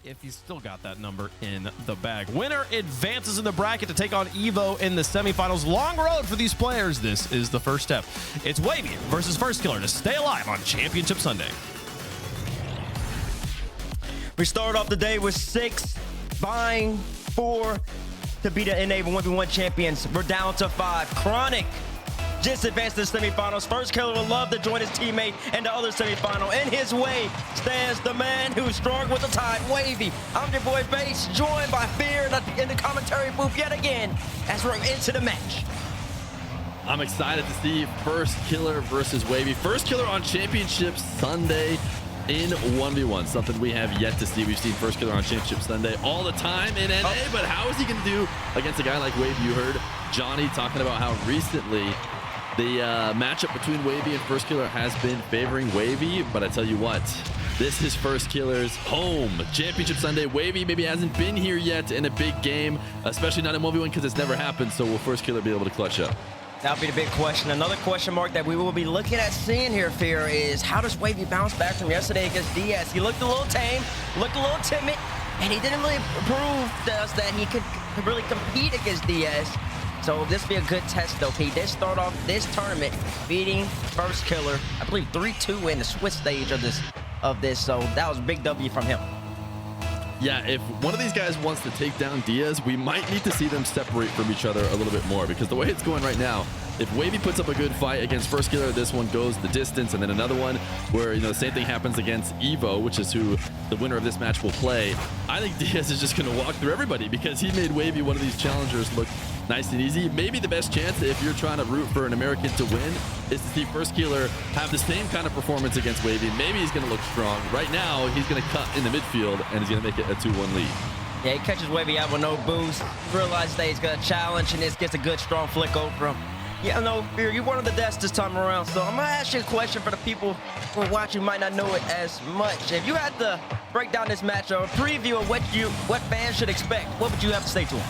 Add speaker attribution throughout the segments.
Speaker 1: if he's still got that number in the bag. Winner advances in the bracket to take on Evo in the semifinals. Long road for these players. This is the first step. It's Wahvey versus FirstKiller to stay alive on Championship Sunday.
Speaker 2: We start off the day with 6, vying for to be the Enable 1v1 champions. We're down to 5. Chronic just advanced to the semifinals. FirstKiller would love to join his teammate in the other semifinal. In his way stands the man who's strong with the tide, Wahvey. I'm your boy Bass, joined by Fear in the commentary booth yet again as we're into the match.
Speaker 3: I'm excited to see FirstKiller versus Wahvey. FirstKiller on Championship Sunday in 1v1, something we have yet to see. We've seen FirstKiller on Championship Sunday all the time in NA, but how is he going to do against a guy like Wahvey? You heard Johnny talking about how recently the matchup between Wahvey and FirstKiller has been favoring Wahvey, but I tell you what, this is FirstKiller's home. Championship Sunday. Wahvey maybe hasn't been here yet in a big game, especially not in 1v1 because it's never happened, so will FirstKiller be able to clutch up?
Speaker 2: That'll be the big question. Another question mark that we will be looking at seeing here, Fear, is how does Wahvey bounce back from yesterday against DS? He looked a little tame, looked a little timid, and he didn't really prove to us that he could really compete against DS. So this will be a good test, though. He did start off this tournament beating FirstKiller, I believe 3-2 in the Swiss stage of this. So that was a big W from him.
Speaker 3: Yeah, if one of these guys wants to take down Diaz, we might need to see them separate from each other a little bit more, because the way it's going right now, if Wahvey puts up a good fight against FirstKiller, this one goes the distance, and then another one where, you know, the same thing happens against Evo, which is who the winner of this match will play. I think Diaz is just going to walk through everybody because he made Wahvey one of these challengers look nice and easy. Maybe the best chance, if you're trying to root for an American to win, is to see FirstKiller have the same kind of performance against Wahvey. Maybe he's going to look strong. Right now, he's going to cut in the midfield, and he's going to make it a 2-1 lead.
Speaker 2: Yeah, he catches Wahvey out with no boost. Realizes that he's going to challenge, and this gets a good, strong flick over him. Yeah, no, Fear, you wanted the desk this time around, so I'm going to ask you a question for the people who are watching might not know it as much. If you had to break down this match or a preview of what fans should expect, what would you have to say to them?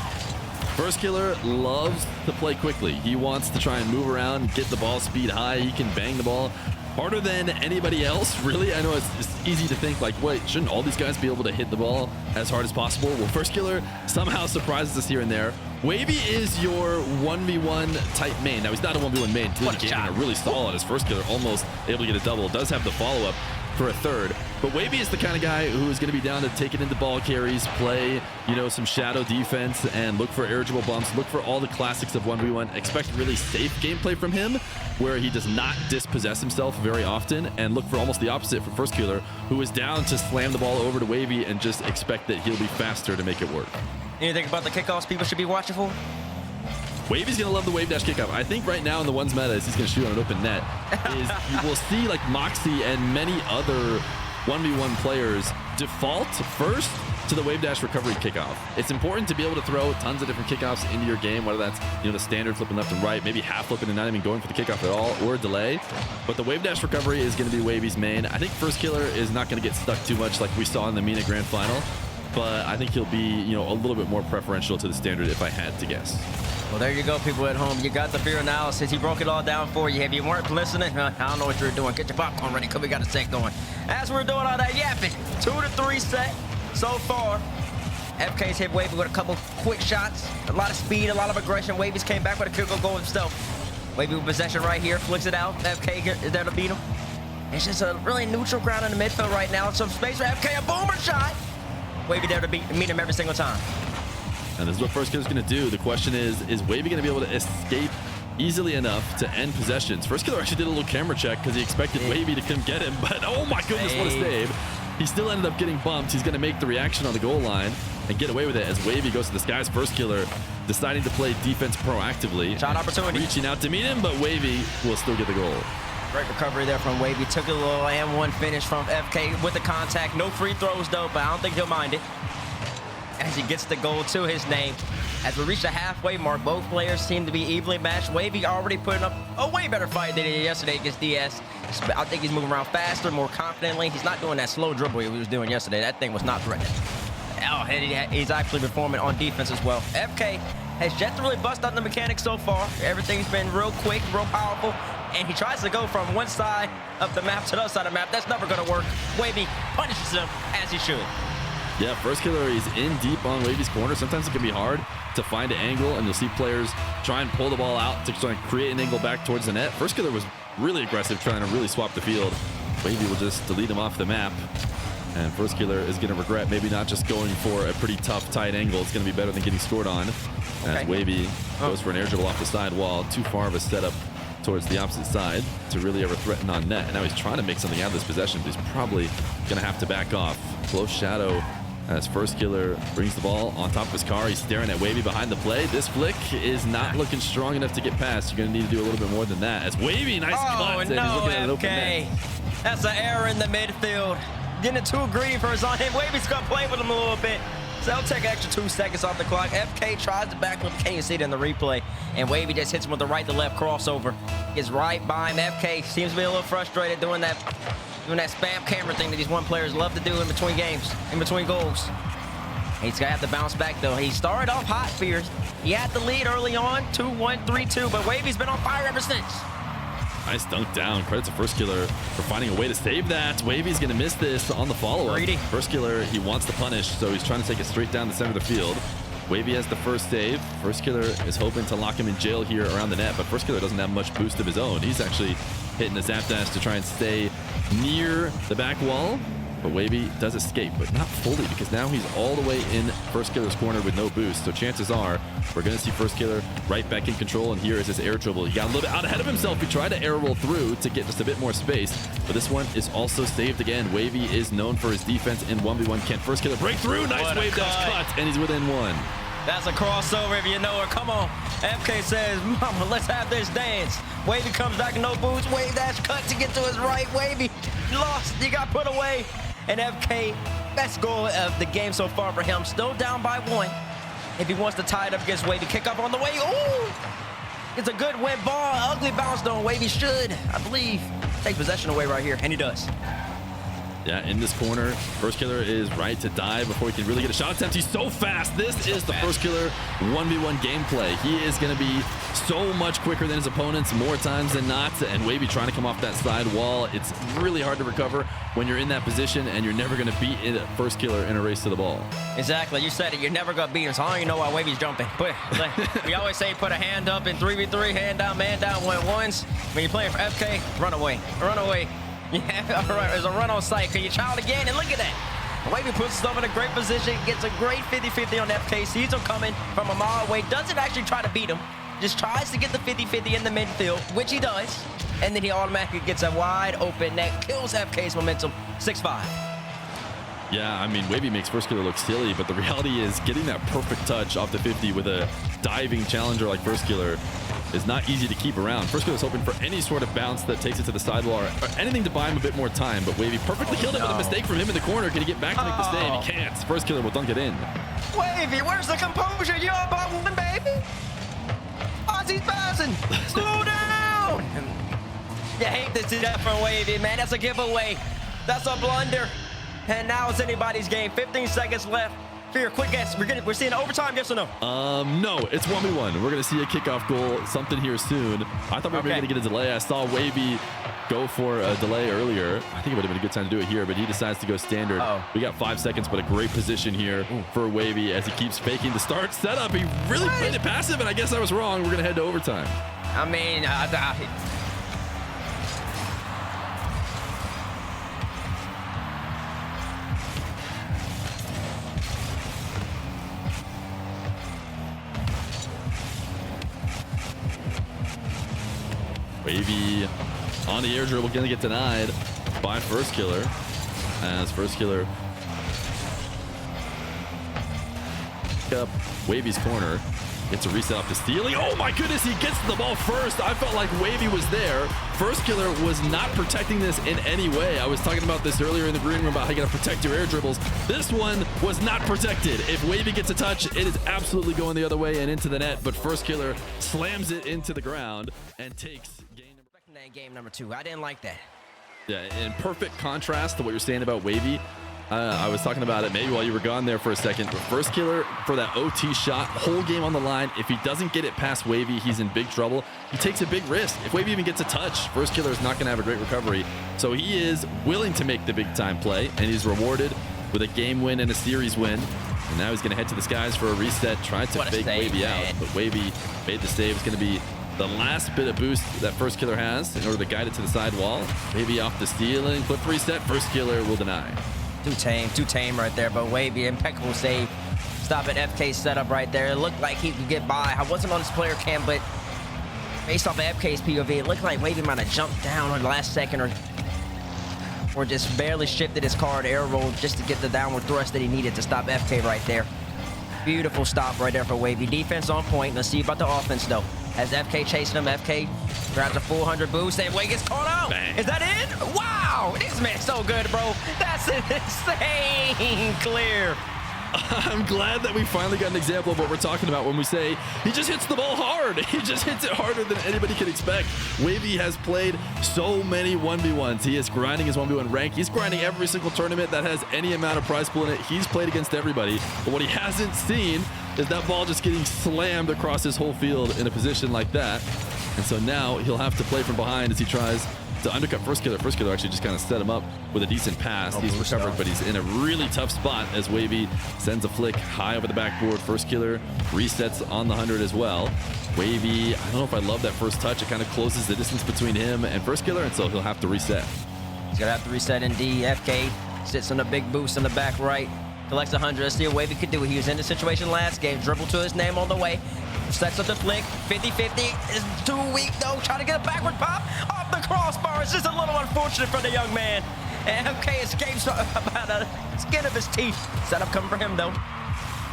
Speaker 3: FirstKiller loves to play quickly. He wants to try and move around, get the ball speed high. He can bang the ball harder than anybody else, really. I know it's easy to think like, wait, shouldn't all these guys be able to hit the ball as hard as possible? Well, FirstKiller somehow surprises us here and there. Wahvey is your 1v1 type main. Now, he's not a 1v1 main. Gaming are really solid as FirstKiller, almost able to get a double. Does have the follow-up for a third. But Wahvey is the kind of guy who is going to be down to take it into ball carries, play, you know, some shadow defense, and look for irregular bumps, look for all the classics of 1v1. Expect really safe gameplay from him, where he does not dispossess himself very often, and look for almost the opposite for FirstKiller, who is down to slam the ball over to Wahvey and just expect that he'll be faster to make it work.
Speaker 2: Anything about the kickoffs people should be watching for?
Speaker 3: Wahvey's going to love the wave dash kickoff. I think right now in the ones meta, he's going to shoot on an open net. You will see like Moxie and many other 1v1 players default first to the wave dash recovery kickoff. It's important to be able to throw tons of different kickoffs into your game, whether that's, you know, the standard flipping left and right, maybe half flipping and not even going for the kickoff at all, or a delay. But the wave dash recovery is going to be Wahvey's main. I think FirstKiller is not going to get stuck too much like we saw in the MENA Grand Final, but I think he'll be, you know, a little bit more preferential to the standard if I had to guess.
Speaker 2: Well, there you go, people at home. You got the Fear analysis. He broke it all down for you. If you weren't listening, I don't know what you're doing. Get your popcorn ready, because we got a set going. As we're doing all that yapping, 2-3 set so far. FK's hit Wahvey with a couple quick shots, a lot of speed, a lot of aggression. Wahvey's came back with a kill goal himself. Wahvey with possession right here, flicks it out. FK is there to beat him. It's just a really neutral ground in the midfield right now. Some space for FK, a boomer shot. Wahvey there to meet him every single time.
Speaker 3: And this is what FirstKiller's going to do. The question is Wahvey going to be able to escape easily enough to end possessions? FirstKiller actually did a little camera check because he expected Wahvey to come get him, but oh my goodness, what a save. He still ended up getting bumped. He's going to make the reaction on the goal line and get away with it as Wahvey goes to the skies. FirstKiller deciding to play defense proactively.
Speaker 2: Shot opportunity.
Speaker 3: Reaching out to meet him, but Wahvey will still get the goal.
Speaker 2: Great recovery there from Wahvey. Took a little M1 finish from FK with the contact. No free throws, though, but I don't think he'll mind it. As he gets the goal to his name. As we reach the halfway mark, both players seem to be evenly matched. Wahvey already putting up a way better fight than he did yesterday against DS. I think he's moving around faster, more confidently. He's not doing that slow dribble he was doing yesterday. That thing was not threatening. Oh, and he's actually performing on defense as well. FK has yet to really bust out the mechanics so far. Everything's been real quick, real powerful. And he tries to go from one side of the map to the other side of the map. That's never going to work. Wahvey punishes him as he should.
Speaker 3: Yeah, FirstKiller is in deep on Wavey's corner. Sometimes it can be hard to find an angle, and you'll see players try and pull the ball out to try and create an angle back towards the net. FirstKiller was really aggressive, trying to really swap the field. Wavey will just delete him off the map. And FirstKiller is going to regret maybe not just going for a pretty tough, tight angle. It's going to be better than getting scored on. As Wavey goes for an air dribble off the side wall. Too far of a setup towards the opposite side to really ever threaten on net. And now he's trying to make something out of this possession, but he's probably going to have to back off. Close shadow as FirstKiller brings the ball on top of his car. He's staring at Wavey behind the play. This flick is not looking strong enough to get past. You're going to need to do a little bit more than that. As Wavey, nice cut. And he's looking at an open net.
Speaker 2: That's an error in the midfield. Getting too green for his on him. Wavey's going to play with him a little bit. So he'll take an extra 2 seconds off the clock. FK tries to back up. Can't you see it in the replay? And Wavey just hits him with the right to left crossover. Gets right by him. FK seems to be a little frustrated doing that spam camera thing that these one players love to do in between games, in between goals. He's gonna have to bounce back though. He started off hot, Fears. He had the lead early on, 2-1, 3-2, but Wavey's been on fire ever since.
Speaker 3: Nice dunk down. Credit to FirstKiller for finding a way to save that. Wavey's going to miss this on the follow-up. FirstKiller, he wants to punish, so he's trying to take it straight down the center of the field. Wavey has the first save. FirstKiller is hoping to lock him in jail here around the net, but FirstKiller doesn't have much boost of his own. He's actually hitting the zap dash to try and stay near the back wall. But Wavey does escape, but not fully, because now he's all the way in FirstKiller's corner with no boost. So chances are we're going to see FirstKiller right back in control, and here is his air dribble. He got a little bit out ahead of himself. He tried to air roll through to get just a bit more space, but this one is also saved again. Wavey is known for his defense in 1v1. Can FirstKiller break through? Nice wave dash cut, and he's within one.
Speaker 2: That's a crossover if you know it. Come on. FK says, mama, let's have this dance. Wavey comes back, no boost. Wave dash cut to get to his right. Wavey lost. He got put away. And FK, best goal of the game so far for him. Still down by 1. If he wants to tie it up against Wavey, kick up on the way. Ooh! It's a good win ball. Ugly bounce though. Wavey should, I believe, take possession away right here. And he does.
Speaker 3: Yeah, in this corner, FirstKiller is right to dive before he can really get a shot attempt. He's so fast. This is the FirstKiller 1v1 gameplay. He is going to be so much quicker than his opponents more times than not. And Wavey trying to come off that side wall. It's really hard to recover when you're in that position, and you're never going to beat FirstKiller in a race to the ball.
Speaker 2: Exactly. You said it. You're never going to beat him. So I don't even know why Wavey's jumping. But we always say put a hand up in 3v3, hand down, man down, 1-1s. When you're playing for FK, run away. Run away. Yeah, all right, there's a run on sight. Can you try it again? And look at that. Wavey puts himself in a great position, gets a great 50-50 on FK, sees him coming from a mile away, doesn't actually try to beat him, just tries to get the 50-50 in the midfield, which he does, and then he automatically gets a wide open net, kills FK's momentum, 6-5.
Speaker 3: Yeah, I mean, Wavey makes FirstKiller look silly, but the reality is getting that perfect touch off the 50 with a diving challenger like FirstKiller is not easy to keep around. FirstKiller's hoping for any sort of bounce that takes it to the sidewall or anything to buy him a bit more time, but Wavey perfectly killed it with a mistake from him in the corner. Can he get back to make the save? He can't. FirstKiller will dunk it in.
Speaker 2: Wavey, where's the composure? You're up by 1, baby. Ozzy's passing. Slow down. You hate to see that from Wavey, man. That's a giveaway. That's a blunder. And now it's anybody's game. 15 seconds left. Fear, quick guess. We're seeing overtime, yes or no?
Speaker 3: No, it's 1v1. We're going to see a kickoff goal, something here soon. I thought we were going to get a delay. I saw Wavey go for a delay earlier. I think it would have been a good time to do it here, but he decides to go standard. We got 5 seconds, but a great position here for Wavey as he keeps faking the start setup. He really played it passive, and I guess I was wrong. We're going to head to overtime.
Speaker 2: I mean,
Speaker 3: Wavey on the air dribble, going to get denied by FirstKiller as FirstKiller pick up Wavey's corner. Gets a reset off the stealing. Oh my goodness, he gets the ball first. I felt like Wavey was there. FirstKiller was not protecting this in any way. I was talking about this earlier in the green room about how you got to protect your air dribbles. This one was not protected. If Wavey gets a touch, it is absolutely going the other way and into the net, but FirstKiller slams it into the ground and takes
Speaker 2: game number 2. I didn't like that.
Speaker 3: Yeah, in perfect contrast to what you're saying about Wavey. I was talking about it maybe while you were gone there for a second. But FirstKiller for that OT shot, whole game on the line. If he doesn't get it past Wavey, he's in big trouble. He takes a big risk. If Wavey even gets a touch, FirstKiller is not going to have a great recovery. So he is willing to make the big time play, and he's rewarded with a game win and a series win. And now he's going to head to the skies for a reset, trying to fake Wahvey out. But Wahvey made the save. It's going to be the last bit of boost that FirstKiller has in order to guide it to the sidewall. Wahvey off the steal and clip reset. FirstKiller will deny.
Speaker 2: Too tame right there, but Wahvey, impeccable save. Stop at FK's setup right there. It looked like he could get by. I wasn't on his player cam, but based off of FK's POV, it looked like Wahvey might have jumped down on the last second or just barely shifted his car to air roll just to get the downward thrust that he needed to stop FK right there. Beautiful stop right there for Wahvey. Defense on point. Let's see about the offense, though. As FK chasing him, FK grabs a 400 boost, and Wahvey gets caught out.
Speaker 3: Bang.
Speaker 2: Is that it? Wow! This man's so good, bro. That's insane clear.
Speaker 3: I'm glad that we finally got an example of what we're talking about when we say he just hits the ball hard. He just hits it harder than anybody can expect. Wahvey has played so many 1v1s. He is grinding his 1v1 rank. He's grinding every single tournament that has any amount of prize pool in it. He's played against everybody. But what he hasn't seen is that ball just getting slammed across his whole field in a position like that. And so now he'll have to play from behind as he tries to undercut FirstKiller. FirstKiller actually just kind of set him up with a decent pass. He's recovered, but he's in a really tough spot as Wahvey sends a flick high over the backboard. FirstKiller resets on the 100 as well. Wahvey, I don't know if I love that first touch. It kind of closes the distance between him and FirstKiller, and so he'll have to reset.
Speaker 2: He's gonna have to reset indeed. FK sits on a big boost in the back right. Collects 100. Let's see what Wahvey could do. He was in the situation last game. Dribble to his name on the way. Sets up the flick. 50-50 is too weak, though. Trying to get a backward pop off the crossbar. It's just a little unfortunate for the young man. And FK escapes about the skin of his teeth. Setup coming for him, though.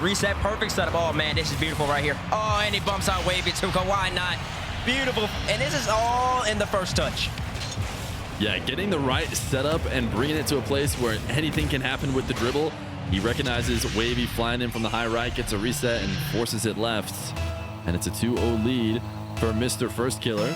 Speaker 2: Reset. Perfect setup. Oh, man, this is beautiful right here. Oh, and he bumps out Wahvey, too. Why not? Beautiful. And this is all in the first touch.
Speaker 3: Yeah, getting the right setup and bringing it to a place where anything can happen with the dribble. He recognizes Wahvey flying in from the high right, gets a reset, and forces it left. And it's a 2-0 lead for Mr. FirstKiller,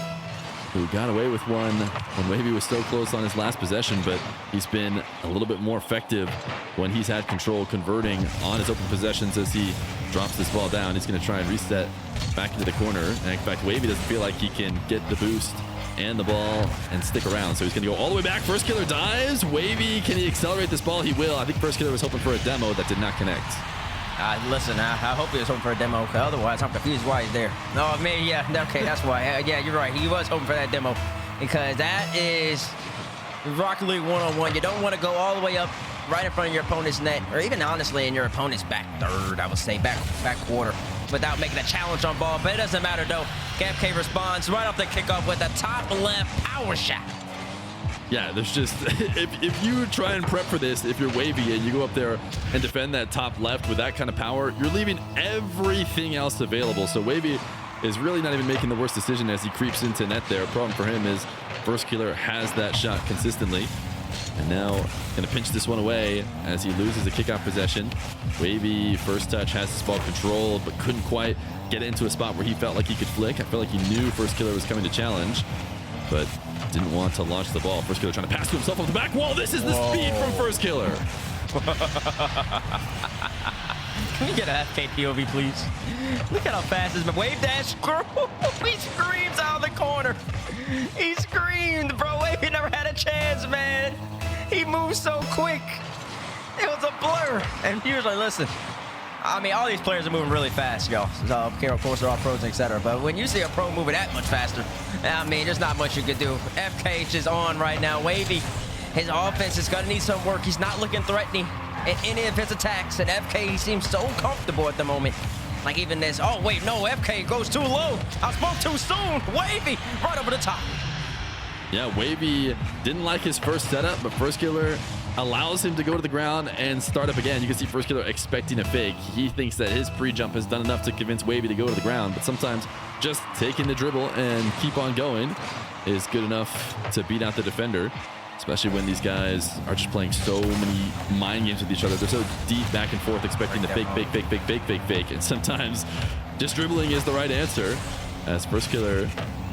Speaker 3: who got away with one when Wahvey was so close on his last possession, but he's been a little bit more effective when he's had control, converting on his open possessions as he drops this ball down. He's going to try and reset back into the corner. And in fact, Wahvey doesn't feel like he can get the boost and the ball and stick around, so he's going to go all the way back. FirstKiller dives. Wahvey, can he accelerate this ball? He will. I think FirstKiller was hoping for a demo that did not connect.
Speaker 2: Listen, I hope he was hoping for a demo, because otherwise I'm confused why he's there. No, I mean, yeah, okay, that's why. Yeah, you're right. He was hoping for that demo, because that is Rocket League 101. You don't want to go all the way up right in front of your opponent's net, or even honestly in your opponent's back third, I would say, back quarter, without making a challenge on ball. But it doesn't matter, though. FK responds right off the kickoff with a top left power shot.
Speaker 3: Yeah, there's just, if you try and prep for this, if you're Wahvey and you go up there and defend that top left with that kind of power, you're leaving everything else available. So Wahvey is really not even making the worst decision as he creeps into net there. Problem for him is FirstKiller has that shot consistently. And now going to pinch this one away as he loses a kickoff possession. Wahvey, first touch, has this ball controlled, but couldn't quite get it into a spot where he felt like he could flick. I feel like he knew FirstKiller was coming to challenge, but didn't want to launch the ball. FirstKiller trying to pass to himself off the back wall. This is the speed from FirstKiller.
Speaker 2: Can we get an FK POV, please? Look at how fast this man. Wave dash. He screams out of the corner. He screamed, bro. Wavy never had a chance, man. He moves so quick. It was a blur. And he was like, listen, I mean, all these players are moving really fast, y'all. So, okay, of course, they're all pros, etc. But when you see a pro moving that much faster, I mean, there's not much you could do. FK is on right now. Wavy, his offense is going to need some work. He's not looking threatening in any of his attacks. And FK seems so comfortable at the moment. Like even this, oh, wait, no, FK goes too low. I spoke too soon. Wavy, right over the top.
Speaker 3: Yeah, Wahvey didn't like his first setup, but FirstKiller allows him to go to the ground and start up again. You can see FirstKiller expecting a fake. He thinks that his pre-jump has done enough to convince Wahvey to go to the ground, but sometimes just taking the dribble and keep on going is good enough to beat out the defender, especially when these guys are just playing so many mind games with each other. They're so deep back and forth, expecting the fake, and sometimes just dribbling is the right answer, as FirstKiller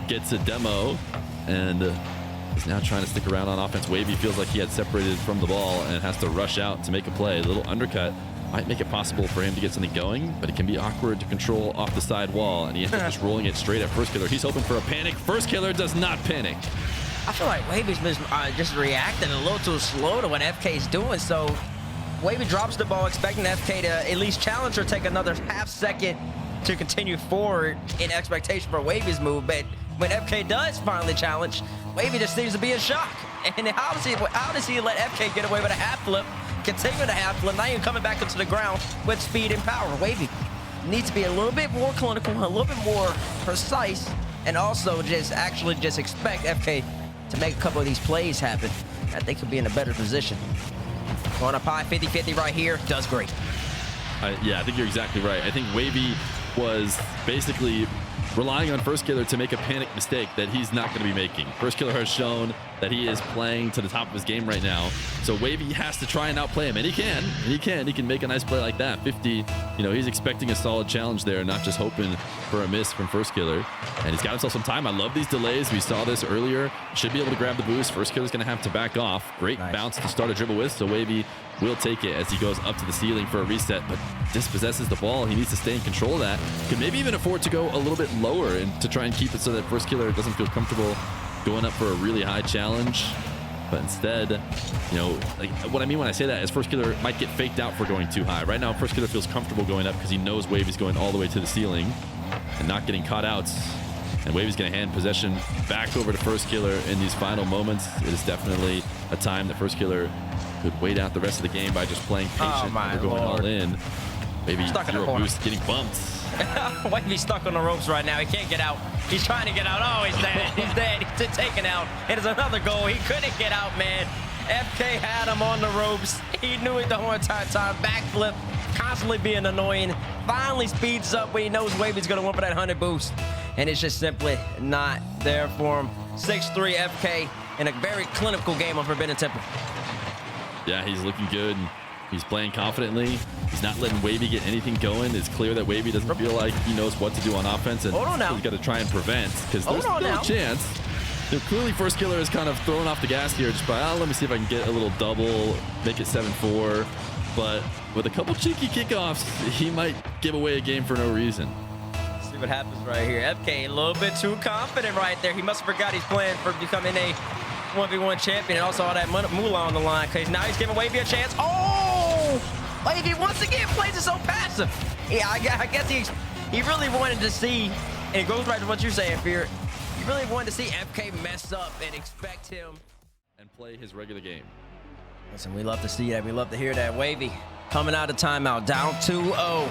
Speaker 3: gets a demo and is now trying to stick around on offense. Wahvey feels like he had separated from the ball and has to rush out to make a play. A little undercut might make it possible for him to get something going, but it can be awkward to control off the side wall, and he ends up just rolling it straight at FirstKiller. He's hoping for a panic. FirstKiller does not panic.
Speaker 2: I feel like Wavey's been just reacting a little too slow to what FK's doing, so Wavy drops the ball, expecting FK to at least challenge or take another half second to continue forward in expectation for Wavy's move. But when FK does finally challenge, Wavy just seems to be in shock. And how does he let FK get away with a half flip, continue the half flip, not even coming back into the ground with speed and power? Wavy needs to be a little bit more clinical, a little bit more precise, and also just expect FK to make a couple of these plays happen. I think he'll be in a better position. Going up high, 50-50 right here, does great.
Speaker 3: Yeah, I think you're exactly right. I think Wavy was basically relying on FirstKiller to make a panic mistake that he's not going to be making. FirstKiller has shown that he is playing to the top of his game right now. So Wavy has to try and outplay him, and he can. He can make a nice play like that. 50, you know, he's expecting a solid challenge there, not just hoping for a miss from FirstKiller. And he's got himself some time. I love these delays. We saw this earlier. Should be able to grab the boost. FirstKiller's going to have to back off. Great bounce to start a dribble with, so Wavy will take it as he goes up to the ceiling for a reset, but dispossesses the ball. He needs to stay in control of that. Could maybe even afford to go a little bit lower and to try and keep it so that FirstKiller doesn't feel comfortable going up for a really high challenge. But instead, you know, like what I mean when I say that is FirstKiller might get faked out for going too high. Right now, FirstKiller feels comfortable going up because he knows Wavy's going all the way to the ceiling and not getting caught out. And Wavy's going to hand possession back over to FirstKiller in these final moments. It is definitely a time that FirstKiller could wait out the rest of the game by just playing patient and going all in. Maybe zero boost, getting bumped.
Speaker 2: Wavy's stuck on the ropes right now. He can't get out. He's trying to get out. Oh, he's dead. He's dead. He's taken out. It is another goal. He couldn't get out, man. FK had him on the ropes. He knew it the whole entire time. Backflip, constantly being annoying. Finally speeds up when he knows Wavy's going to win for that 100 boost. And it's just simply not there for him. 6-3 FK in a very clinical game on Forbidden Temple.
Speaker 3: Yeah, he's looking good. He's playing confidently. He's not letting Wavy get anything going. It's clear that Wavy doesn't feel like he knows what to do on offense, and he's got to try and prevent because there's still a chance. You know, clearly, FirstKiller is kind of throwing off the gas here. Just by, let me see if I can get a little double, make it 7-4. But with a couple cheeky kickoffs, he might give away a game for no reason.
Speaker 2: Let's see what happens right here. FK a little bit too confident right there. He must have forgot he's playing for becoming a 1v1 champion, and also all that moolah on the line, because now he's giving Wavy a chance. Oh! Wavy once again plays it so passive. Yeah, I guess he really wanted to see, and it goes right to what you're saying, Fear. He really wanted to see FK mess up and expect him
Speaker 3: and play his regular game.
Speaker 2: Listen, we love to see that. We love to hear that. Wavy coming out of timeout, down 2-0.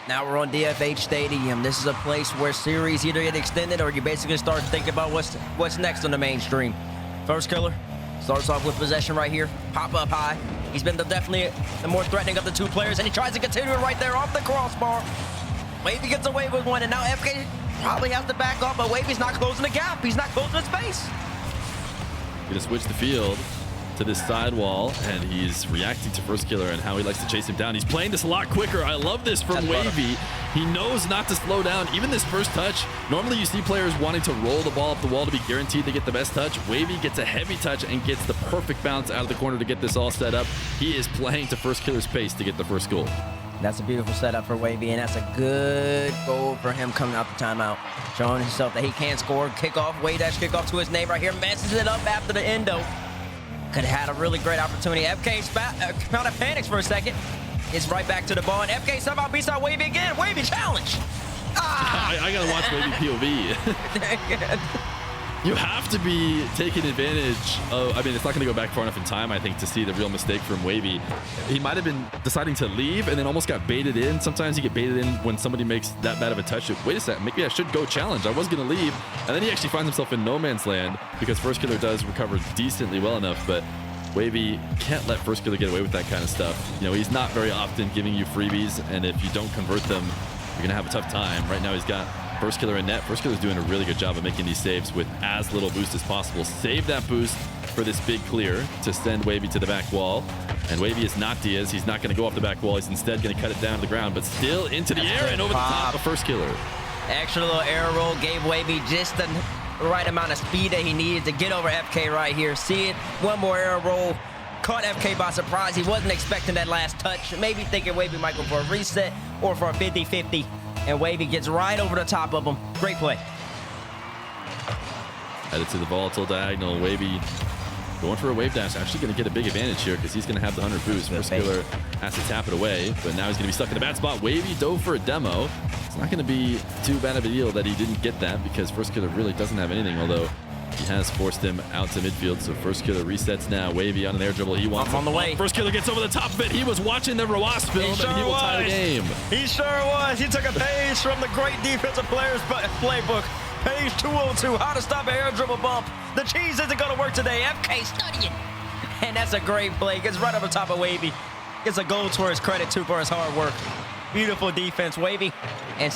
Speaker 2: Now we're on DFH Stadium. This is a place where series either get extended or you basically start thinking about what's next on the mainstream. FirstKiller starts off with possession right here. Pop up high. He's been definitely the more threatening of the two players, and he tries to continue it right there off the crossbar. Wavy gets away with one, and now FK probably has to back off, but Wavy's not closing the gap. He's not closing the space.
Speaker 3: Gonna switch the field to this side wall, and he's reacting to FirstKiller and how he likes to chase him down. He's playing this a lot quicker. I love this from Wavy. He knows not to slow down. Even this first touch, normally you see players wanting to roll the ball up the wall to be guaranteed to get the best touch. Wavy gets a heavy touch and gets the perfect bounce out of the corner to get this all set up. He is playing to FirstKiller's pace to get the first goal.
Speaker 2: That's a beautiful setup for Wavy, and that's a good goal for him coming out the timeout. Showing himself that he can score. Kickoff, way dash kickoff to his name right here. Messes it up after the endo. Could have had a really great opportunity. FK kind of panics for a second. It's right back to the ball, and FK somehow beats out Wavy again. Wavy challenge.
Speaker 3: I gotta watch Wavy POV. You have to be taking advantage of, I mean, it's not going to go back far enough in time, I think, to see the real mistake from Wavy. He might have been deciding to leave and then almost got baited in. Sometimes you get baited in when somebody makes that bad of a touch. Wait a second, maybe I should go challenge. I was going to leave. And then he actually finds himself in no man's land because FirstKiller does recover decently well enough, but Wavy can't let FirstKiller get away with that kind of stuff. You know, he's not very often giving you freebies, and if you don't convert them, you're going to have a tough time. Right now he's got FirstKiller in net. FirstKiller's doing a really good job of making these saves with as little boost as possible. Save that boost for this big clear to send Wavy to the back wall. And Wavy is not Diaz. He's not going to go off the back wall. He's instead going to cut it down to the ground, but still into the air and over the top of FirstKiller.
Speaker 2: Extra little air roll gave Wavy just the right amount of speed that he needed to get over FK right here. See it, one more air roll. Caught FK by surprise. He wasn't expecting that last touch. Maybe thinking Wavy might go for a reset or for a 50-50. And Wavy gets right over the top of him. Great play.
Speaker 3: Headed to the volatile diagonal. Wavy Going for a wave dash, actually going to get a big advantage here because he's going to have the 100 boost. FirstKiller has to tap it away, but now he's going to be stuck in a bad spot. Wavy dove for a demo. It's not going to be too bad of a deal that he didn't get that because FirstKiller really doesn't have anything, although he has forced him out to midfield. So FirstKiller resets now. Wavy on an air dribble. He wants
Speaker 2: on the way.
Speaker 3: FirstKiller gets over the top of it. He was watching the Rawas film, and he will tie the game.
Speaker 2: He sure was. He took a page from the great defensive players playbook. Page 202, how to stop an air dribble bump. The cheese isn't going to work today. FK studying. And that's a great play. Gets right over top of Wavy. Gets a goal to his credit, too, for his hard work. Beautiful defense, Wavy. And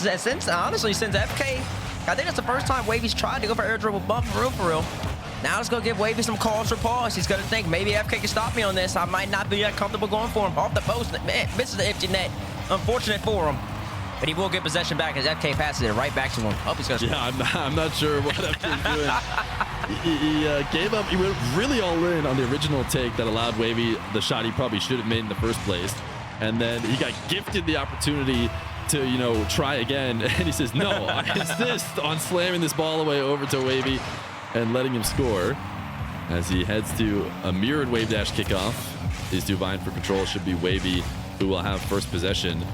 Speaker 2: honestly, since FK, I think it's the first time Wavy's tried to go for air dribble bump for real. Now let's go give Wavy some cause for pause. He's going to think, maybe FK can stop me on this. I might not be that comfortable going for him. Off the post, man, misses the empty net. Unfortunate for him. But he will get possession back as FK passes it right back to him. Oh, he's gonna
Speaker 3: I'm not sure what FK's doing. He gave up. He went really all in on the original take that allowed Wavy the shot he probably should have made in the first place. And then he got gifted the opportunity to, you know, try again. And he says, no, I insist on slamming this ball away over to Wavy and letting him score. As he heads to a mirrored wave dash kickoff. These two vying for control should be Wavy, who will have first possession.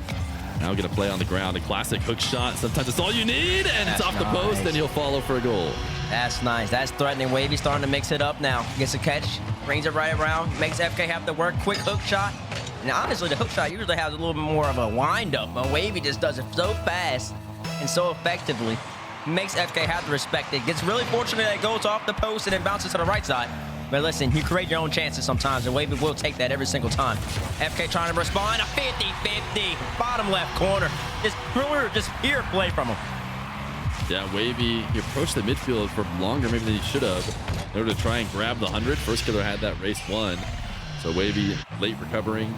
Speaker 3: Now going to play on the ground. A classic hook shot. Sometimes it's all you need, and it's off the post, and he'll follow for a goal.
Speaker 2: That's nice. That's threatening. Wavy starting to mix it up now. Gets a catch, brings it right around, makes FK have to work. Quick hook shot. And honestly, the hook shot usually has a little bit more of a wind-up, but Wavy just does it so fast and so effectively. Makes FK have to respect it. Gets really fortunate that it goes off the post and then bounces to the right side. But listen, you create your own chances sometimes, and Wavy will take that every single time. FK trying to respond, a 50-50, bottom left corner. Just pure play from him.
Speaker 3: Yeah, Wavy, he approached the midfield for longer maybe than he should have in order to try and grab the 100. FirstKiller had that race won. So Wavy late recovering.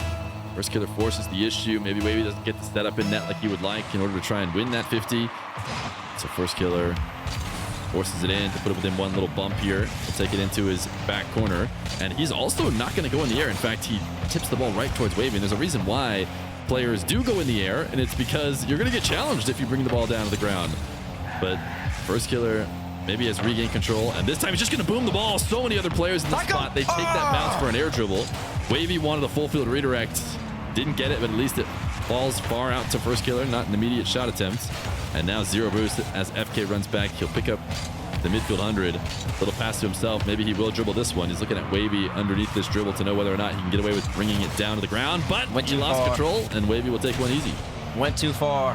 Speaker 3: FirstKiller forces the issue. Maybe Wavy doesn't get the setup in net like he would like in order to try and win that 50. So FirstKiller forces it in to put it within one little bump here. He'll take it into his back corner. And he's also not going to go in the air. In fact, he tips the ball right towards Wavy. And there's a reason why players do go in the air, and it's because you're going to get challenged if you bring the ball down to the ground. But FirstKiller maybe has regained control, and this time he's just going to boom the ball. So many other players in the spot. They take that bounce for an air dribble. Wavy wanted a full field redirect. Didn't get it, but at least it falls far out to FirstKiller, not an immediate shot attempt. And now zero boost as FK runs back. He'll pick up the midfield 100. Little pass to himself. Maybe he will dribble this one. He's looking at Wavy underneath this dribble to know whether or not he can get away with bringing it down to the ground. But he lost control, and Wavy will take one easy.
Speaker 2: Went too far.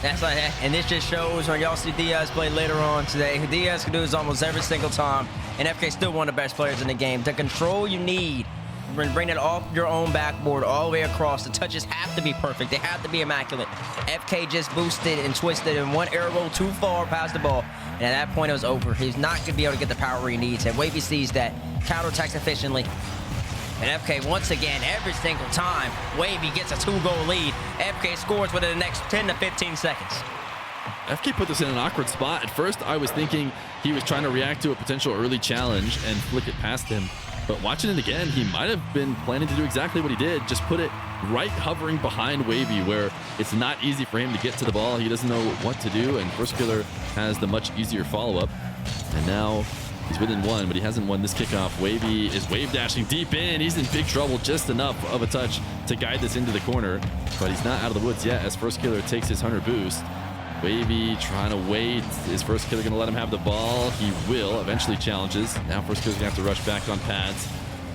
Speaker 2: That's like that. And this just shows when y'all see Diaz play later on today. Diaz can do this almost every single time. And FK still one of the best players in the game. The control you need, bring it off your own backboard all the way across. The touches have to be perfect. They have to be immaculate. FK just boosted and twisted and one air roll too far past the ball. And at that point, it was over. He's not going to be able to get the power he needs. And Wavy sees that, counterattacks efficiently. And FK, once again, every single time, Wavy gets a 2-goal lead. FK scores within the next 10 to 15 seconds.
Speaker 3: FK put this in an awkward spot. At first, I was thinking he was trying to react to a potential early challenge and flick it past him. But watching it again, he might have been planning to do exactly what he did. Just put it right hovering behind Wavy, where it's not easy for him to get to the ball. He doesn't know what to do, and FirstKiller has the much easier follow-up. And now he's within one, but he hasn't won this kickoff. Wavy is wave dashing deep in. He's in big trouble, just enough of a touch to guide this into the corner. But he's not out of the woods yet as FirstKiller takes his 100 boost. Wavy trying to wait. Is FirstKiller going to let him have the ball? He will. Eventually challenges. Now FirstKiller's going to have to rush back on pads.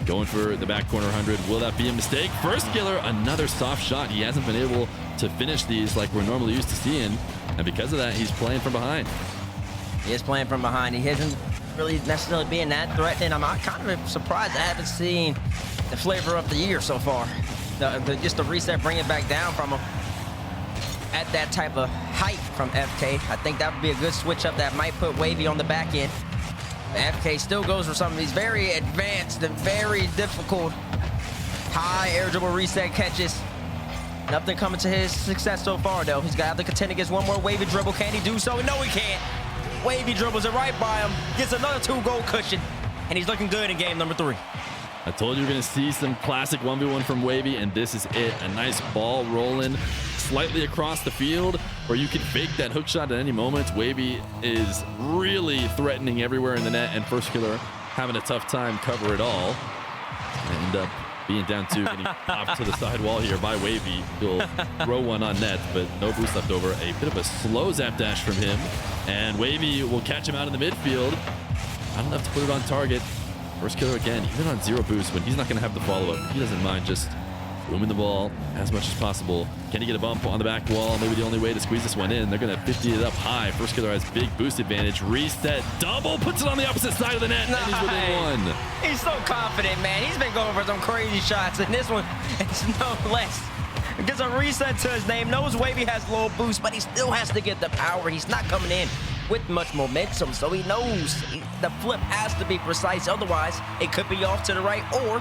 Speaker 3: Going for the back corner 100. Will that be a mistake? FirstKiller, another soft shot. He hasn't been able to finish these like we're normally used to seeing. And because of that, he's playing from behind.
Speaker 2: He is playing from behind. He isn't really necessarily being that threatening. I'm kind of surprised I haven't seen the flavor of the year so far. Just the reset, bring it back down from him. At that type of height from FK. I think that would be a good switch up that might put Wavy on the back end. FK still goes for some of these very advanced and very difficult high air dribble reset catches. Nothing coming to his success so far, though. He's got to have to contend against one more Wavy dribble. Can he do so? No, he can't. Wavy dribbles it right by him, gets another 2-goal cushion, and he's looking good in game number 3.
Speaker 3: I told you we're going to see some classic 1v1 from Wavy, and this is it. A nice ball rolling slightly across the field where you can fake that hook shot at any moment. Wavy is really threatening everywhere in the net, and FirstKiller having a tough time cover it all. And end up being down 2, getting popped to the side wall here by Wahvey. He'll throw one on net, but no boost left over. A bit of a slow zap dash from him. And Wahvey will catch him out in the midfield. Not enough to put it on target. FirstKiller again, even on 0 boost, when he's not going to have the follow-up, he doesn't mind just booming the ball as much as possible. Can he get a bump on the back wall? Maybe the only way to squeeze this one in. They're going to 50 it up high. FirstKiller has big boost advantage. Reset, double, puts it on the opposite side of the net, and he's within 1.
Speaker 2: He's so confident, man. He's been going for some crazy shots, and this one is no less. Gets a reset to his name. Knows Wahvey has low boost, but he still has to get the power. He's not coming in with much momentum, so he knows the flip has to be precise. Otherwise, it could be off to the right, or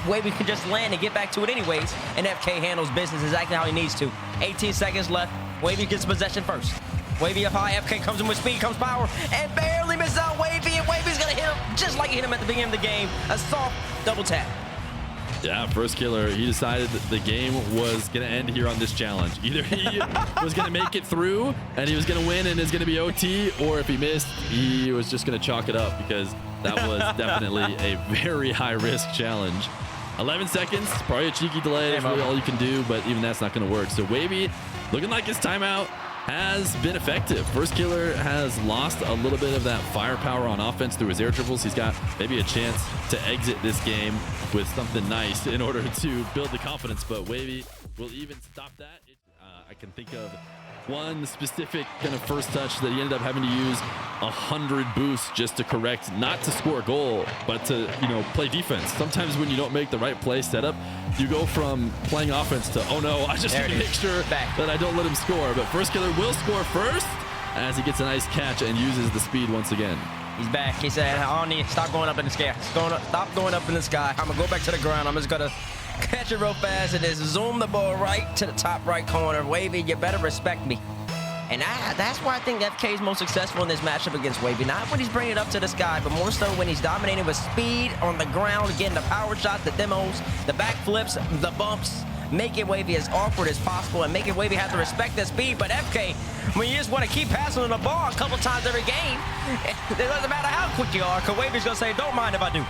Speaker 2: Wahvey can just land and get back to it anyways, and FK handles business exactly how he needs to. 18 seconds left. Wahvey gets possession first. Wahvey up high. FK comes in with speed, comes power, and barely misses out Wahvey, and Wavey's going to hit him just like he hit him at the beginning of the game. A soft double tap.
Speaker 3: Yeah, FirstKiller, he decided that the game was going to end here on this challenge. Either he was going to make it through and he was going to win and it's going to be OT, or if he missed, he was just going to chalk it up, because that was definitely a very high-risk challenge. 11 seconds, probably a cheeky delay. That's really all you can do, but even that's not going to work. So Wahvey, looking like his timeout has been effective. FirstKiller has lost a little bit of that firepower on offense through his air dribbles. He's got maybe a chance to exit this game with something nice in order to build the confidence, but Wahvey will even stop that. I can think of one specific kind of first touch that he ended up having to use 100 boosts just to correct, not to score a goal, but to, play defense. Sometimes when you don't make the right play setup, you go from playing offense to, oh no, I just need to make sure that I don't let him score. But FirstKiller will score first as he gets a nice catch and uses the speed once again.
Speaker 2: He's back. He said, I don't need stop going up in the sky. Stop going up in the sky. I'm gonna go back to the ground. I'm just gonna catch it real fast and just zoom the ball right to the top right corner. Wahvey, you better respect me. And that's why I think FK is most successful in this matchup against Wahvey. Not when he's bringing it up to the sky, but more so when he's dominating with speed on the ground, getting the power shots, the demos, the back flips, the bumps, making Wahvey as awkward as possible and making Wahvey have to respect that speed. But FK, when you just want to keep passing on the ball a couple times every game, it doesn't matter how quick you are, because Wavey's going to say, don't mind if I do.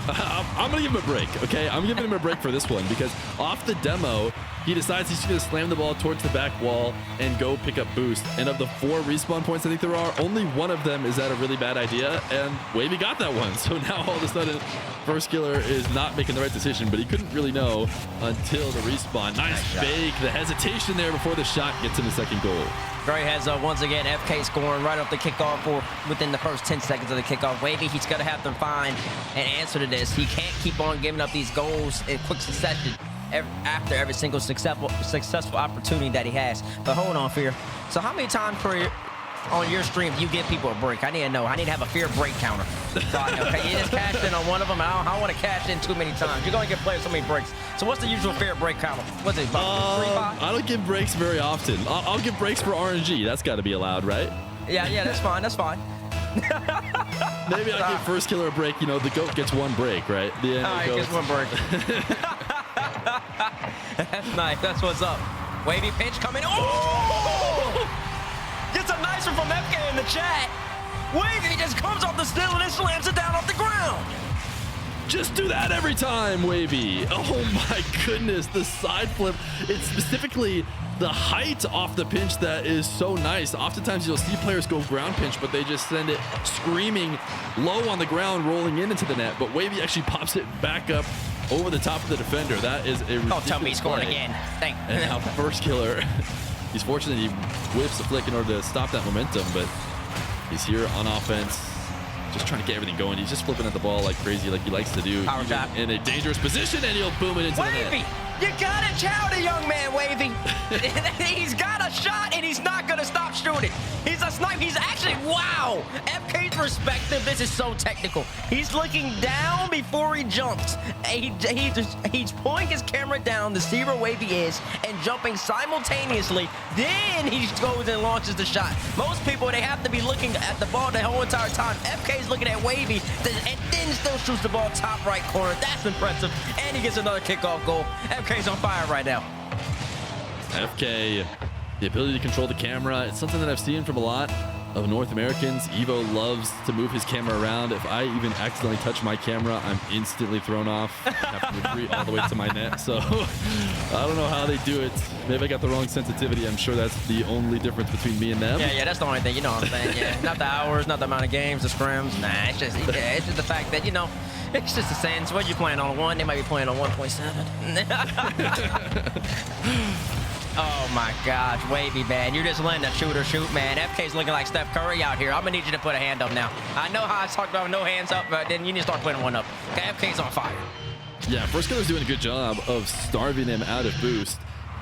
Speaker 3: I'm going to give him a break, okay? I'm giving him a break for this one, because off the demo, he decides he's going to slam the ball towards the back wall and go pick up boost. And of the 4 respawn points I think there are, only one of them is that a really bad idea, and Wahvey got that one. So now all of a sudden, FirstKiller is not making the right decision, but he couldn't really know until the respawn. Nice fake, the hesitation there before the shot gets him the second goal.
Speaker 2: Great heads up once again. FK scoring right off the kickoff or within the first 10 seconds of the kickoff. Wahvey, he's going to have to find an answer to this. He can't keep on giving up these goals in quick succession after every single successful opportunity that he has. But hold on, Fear. So how many times on your stream do you give people a break? I need to know. I need to have a Fear break counter. So I know, okay, you just cashed in on one of them, and I don't want to cash in too many times. You're going to give players so many breaks. So what's the usual Fear break counter? What's it, about 3, 5?
Speaker 3: I don't give breaks very often. I'll give breaks for RNG. That's got to be allowed, right?
Speaker 2: Yeah, that's fine. That's fine.
Speaker 3: Maybe I'll give FirstKiller a break. The GOAT gets 1 break, right?
Speaker 2: All right, gets 1 break. That's nice. That's what's up. Wavy pitch coming. Oh! Gets a nice one from FK in the chat. Wavy just comes off the still and then slams it down off the ground.
Speaker 3: Just do that every time, Wahvey. Oh my goodness, the side flip. It's specifically the height off the pinch that is so nice. Oftentimes you'll see players go ground pinch, but they just send it screaming low on the ground, rolling into the net. But Wahvey actually pops it back up over the top of the defender. That is a ridiculous
Speaker 2: Oh, tell me he scored again. Thank you.
Speaker 3: And now FirstKiller, he's fortunate he whiffs the flick in order to stop that momentum, but he's here on offense, just trying to get everything going. He's just flipping at the ball like crazy, like he likes to do.
Speaker 2: Power shot.
Speaker 3: In a dangerous position, and he'll boom it into the net.
Speaker 2: Wavy, you gotta chow the young man, Wavy. He's got a shot, and he's not gonna stop shooting. He's a sniper. He's actually, wow. FK's perspective, this is so technical. He's looking down before he jumps. He's pulling his camera down to see where Wavy is and jumping simultaneously. Then he goes and launches the shot. Most people, they have to be looking at the ball the whole entire time. FK's looking at Wavy and then still shoots the ball top right corner. That's impressive. And he gets another kickoff goal. FK's on fire right now.
Speaker 3: FK, the ability to control the camera, it's something that I've seen from a lot of North Americans, Evo loves to move his camera around. If I even accidentally touch my camera, I'm instantly thrown off. I have to retreat all the way to my net. So I don't know how they do it. Maybe I got the wrong sensitivity. I'm sure that's the only difference between me and them.
Speaker 2: Yeah, that's the only thing. You know what I'm saying? Yeah, not the hours, not the amount of games, the scrims. Nah, it's just the fact that, you know, it's just the sense. What you playing on 1? They might be playing on 1.7. Oh my gosh, Wahvey, man. You're just letting the shooter shoot, man. FK's looking like Steph Curry out here. I'm gonna need you to put a hand up now. I know how I talked about no hands up, but then you need to start putting one up. Okay, FK's on fire.
Speaker 3: Yeah, FirstKiller's doing a good job of starving him out of boost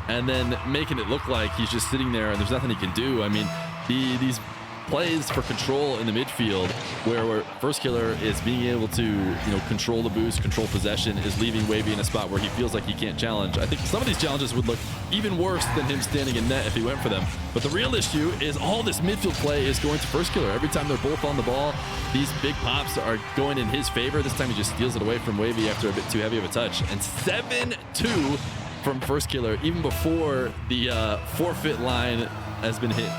Speaker 3: and then making it look like he's just sitting there and there's nothing he can do. I mean, these plays for control in the midfield where FirstKiller is being able to, you know, control the boost, control possession, is leaving Wahvey in a spot where he feels like he can't challenge. I think some of these challenges would look even worse than him standing in net if he went for them. But the real issue is all this midfield play is going to FirstKiller. Every time they're both on the ball, these big pops are going in his favor. This time he just steals it away from Wahvey after a bit too heavy of a touch. And 7-2 from FirstKiller, even before the forfeit line has been hit.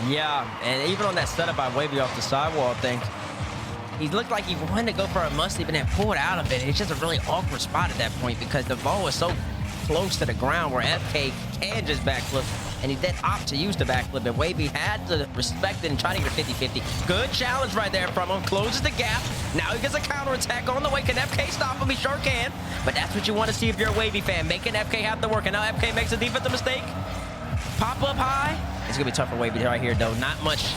Speaker 2: Yeah, and even on that setup by Wahvey off the sidewall thing, he looked like he wanted to go for a musty, but then pulled out of it. It's just a really awkward spot at that point because the ball was so close to the ground where FK can just backflip, and he did opt to use the backflip, and Wahvey had to respect it and try to get a 50-50. Good challenge right there from him. Closes the gap. Now he gets a counterattack on the way. Can FK stop him? He sure can. But that's what you want to see if you're a Wahvey fan, making FK have to work. And now FK makes a defensive mistake. Pop up high. It's going to be tough for Wahvey right here, though. Not much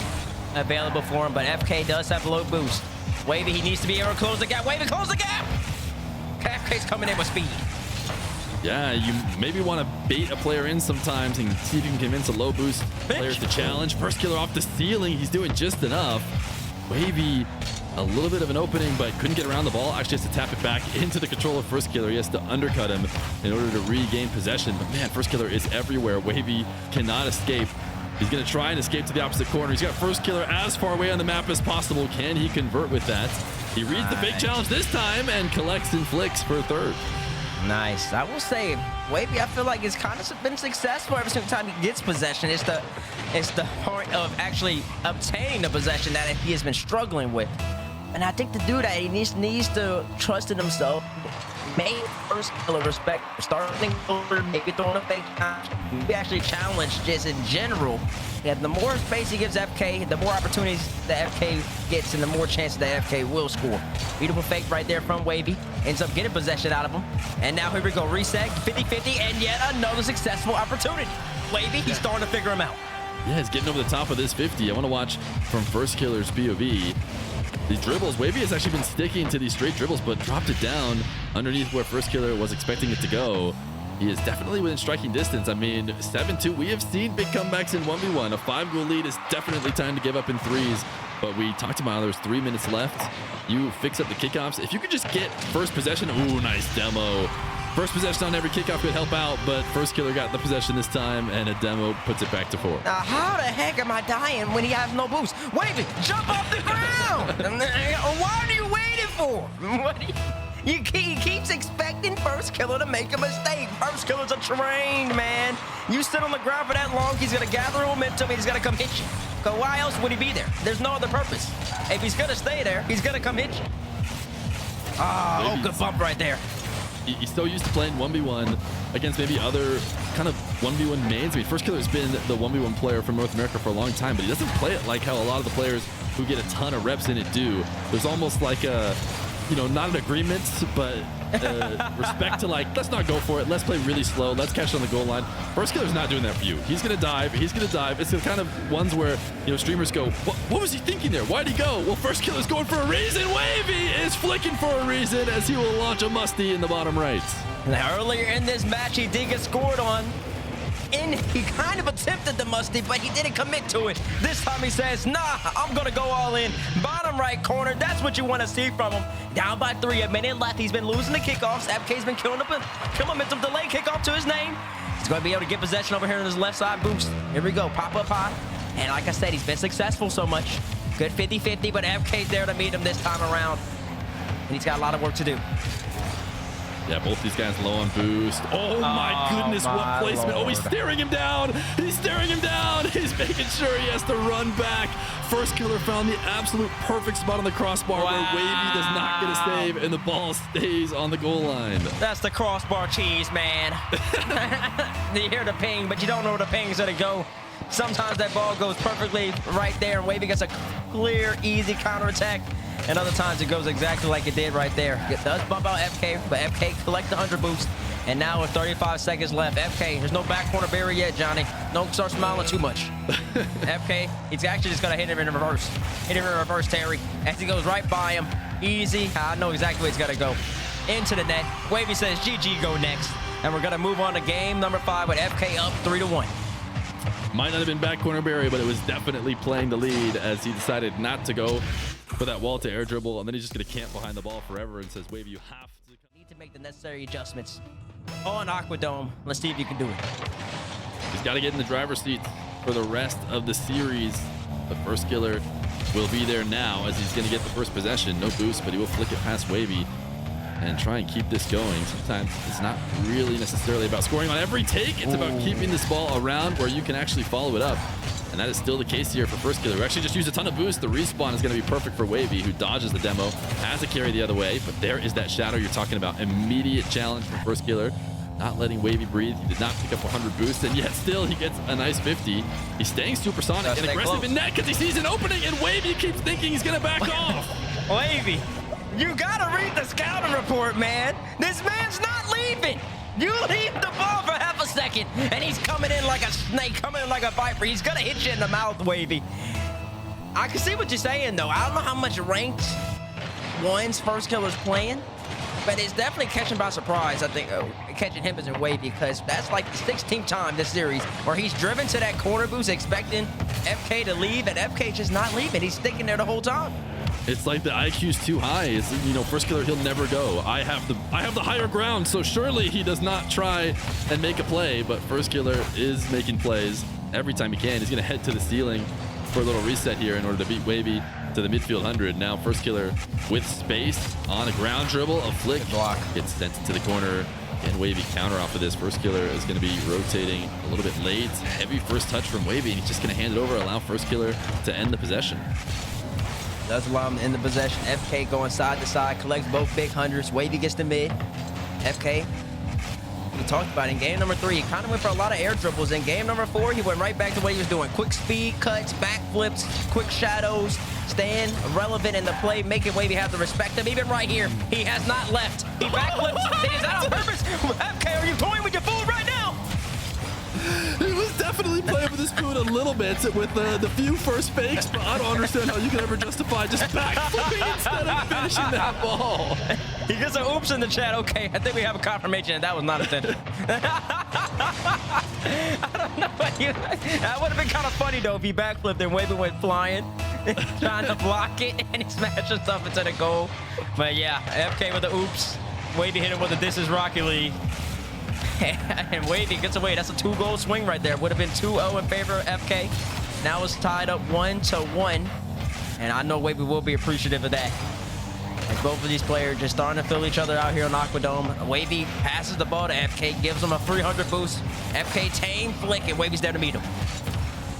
Speaker 2: available for him, but FK does have low boost. Wahvey, he needs to be able to close the gap. Wahvey, close the gap! FK's coming in with speed.
Speaker 3: Yeah, you maybe want to bait a player in sometimes and see if you can convince a low boost player to challenge. FirstKiller off the ceiling. He's doing just enough. Wahvey, a little bit of an opening, but couldn't get around the ball. Actually has to tap it back into the control of FirstKiller. He has to undercut him in order to regain possession. But man, FirstKiller is everywhere. Wahvey cannot escape. He's going to try and escape to the opposite corner. He's got FirstKiller as far away on the map as possible. Can he convert with that? He reads the big challenge this time and collects and flicks for a third.
Speaker 2: Nice. I will say, Wahvey, I feel like it's kind of been successful every single time he gets possession. It's the part of actually obtaining the possession that he has been struggling with. And I think to do that, he needs to trust in himself. Maybe FirstKiller respect starting over, maybe throwing a fake challenge, maybe actually challenge just in general. And the more space he gives FK, the more opportunities that FK gets and the more chances that FK will score. Beautiful fake right there from Wahvey. Ends up getting possession out of him. And now here we go, reset, 50-50, and yet another successful opportunity. Wahvey, he's starting to figure him out.
Speaker 3: Yeah, he's getting over the top of this 50. I want to watch from FirstKiller's POV. These dribbles, Wahvey has actually been sticking to these straight dribbles, but dropped it down underneath where FirstKiller was expecting it to go. He is definitely within striking distance. I mean, 7-2, we have seen big comebacks in 1v1. A 5-goal lead is definitely time to give up in threes, but we talked about there's 3 minutes left. You fix up the kickoffs. If you could just get first possession, ooh, nice demo. First possession on every kickoff could help out, but FirstKiller got the possession this time, and a demo puts it back to 4.
Speaker 2: Now, how the heck am I dying when he has no boost? Wahvey, jump off the ground! What are you waiting for? He keeps expecting FirstKiller to make a mistake. FirstKiller's a trained man. You sit on the ground for that long, he's going to gather momentum, and he's going to come hit you. Because why else would he be there? There's no other purpose. If he's going to stay there, he's going to come hit you. Oh, good bump right there.
Speaker 3: He's so used to playing 1v1 against maybe other kind of 1v1 mains. I mean, FirstKiller's been the 1v1 player from North America for a long time, but he doesn't play it like how a lot of the players who get a ton of reps in it do. There's almost like a, you know, not an agreement, but respect to like, let's not go for it. Let's play really slow. Let's catch it on the goal line. FirstKiller's not doing that for you. He's going to dive. He's going to dive. It's the kind of ones where, you know, streamers go, what was he thinking there? Why'd he go? Well, FirstKiller's going for a reason. Wahvey is flicking for a reason as he will launch a musty in the bottom right.
Speaker 2: Now, earlier in this match, he did get scored on. And he kind of attempted the musty, but he didn't commit to it. This time he says, nah, I'm going to go all in. Bottom right corner, that's what you want to see from him. Down by 3, a minute left. He's been losing the kickoffs. FK's been killing momentum, delay kickoff to his name. He's going to be able to get possession over here on his left side boost. Here we go, pop up high. And like I said, he's been successful so much. Good 50-50, but FK's there to meet him this time around. And he's got a lot of work to do.
Speaker 3: Yeah, both these guys low on boost. Oh my goodness, what placement. Oh, he's staring him down. He's staring him down. He's making sure he has to run back. FirstKiller found the absolute perfect spot on the crossbar where Wahvey does not get a save, and the ball stays on the goal line.
Speaker 2: That's the crossbar cheese, man. You hear the ping, but you don't know where the ping's gonna go. Sometimes that ball goes perfectly right there, and Wahvey gets a clear, easy counterattack. And other times it goes exactly like it did right there. It does bump out FK, but FK collect the 100 boost. And now with 35 seconds left, FK, there's no back corner barrier yet, Johnny. Don't start smiling too much. FK, he's actually just gonna hit him in reverse. Hit him in reverse, Terry, as he goes right by him. Easy. I know exactly where he's gotta go. Into the net. Wahvey says GG, go next. And we're gonna move on to game number 5 with FK up 3-1.
Speaker 3: Might not have been back corner barrier, but it was definitely playing the lead as he decided not to go for that wall to air dribble, and then he's just going to camp behind the ball forever and says, Wahvey, you have to
Speaker 2: need to make the necessary adjustments on Aquadome. Let's see if you can do it.
Speaker 3: He's got to get in the driver's seat for the rest of the series. The FirstKiller will be there now as he's going to get the first possession. No boost, but he will flick it past Wahvey and try and keep this going. Sometimes it's not really necessarily about scoring on every take. It's about keeping this ball around where you can actually follow it up. And that is still the case here for FirstKiller. We actually just used a ton of boost. The respawn is going to be perfect for Wahvey, who dodges the demo, has a carry the other way. But there is that shadow you're talking about. Immediate challenge for FirstKiller. Not letting Wahvey breathe. He did not pick up 100 boost, and yet still he gets a nice 50. He's staying supersonic and aggressive in net because he sees an opening, and Wahvey keeps thinking he's going to back off.
Speaker 2: Wahvey, you got to read the scouting report, man. This man's not leaving. You leave the ball for half a second, and he's coming in like a snake, coming in like a viper. He's going to hit you in the mouth, Wahvey. I can see what you're saying, though. I don't know how much ranked ones FirstKiller's playing, but it's definitely catching by surprise. I think catching him as a Wahvey, because that's like the 16th time this series where he's driven to that corner boost expecting FK to leave, and FK just not leaving. He's sticking there the whole time.
Speaker 3: It's like the IQ's too high. It's, you know, FirstKiller, he'll never go. I have the higher ground, so surely he does not try and make a play, but FirstKiller is making plays every time he can. He's going to head to the ceiling for a little reset here in order to beat Wahvey to the midfield 100. Now FirstKiller with space on a ground dribble, a flick block gets sent into the corner, and Wahvey counter off of this. FirstKiller is going to be rotating a little bit late. Heavy first touch from Wahvey, and he's just going to hand it over, allow FirstKiller to end the possession.
Speaker 2: Does allow him to end the possession. FK going side to side, collects both big hundreds. Wahvey gets the mid. FK, we talked about in game number 3, he kind of went for a lot of air dribbles. In game number 4, he went right back to what he was doing. Quick speed cuts, back flips, quick shadows, staying relevant in the play, making Wahvey have to respect him. Even right here, he has not left. He backflips. Is that on purpose? FK, are you toying with your food right now?
Speaker 3: He was definitely playing with his food a little bit with the few first fakes, but I don't understand how you can ever justify just backflipping instead of finishing that ball.
Speaker 2: He gets an oops in the chat. Okay, I think we have a confirmation that was not intended. I don't know. That would have been kind of funny, though, if he backflipped and Wahvey went flying, trying to block it, and he smashed himself into the goal. But yeah, FK with the oops. Wahvey hit him with the This Is Rocket League. And Wahvey gets away. That's a 2-goal swing right there. Would have been 2-0 in favor of FK. Now it's tied up 1-1. And I know Wahvey will be appreciative of that. As both of these players just starting to fill each other out here on Aquadome. Wahvey passes the ball to FK, gives him a 300 boost. FK tame flick, and Wavey's there to meet him.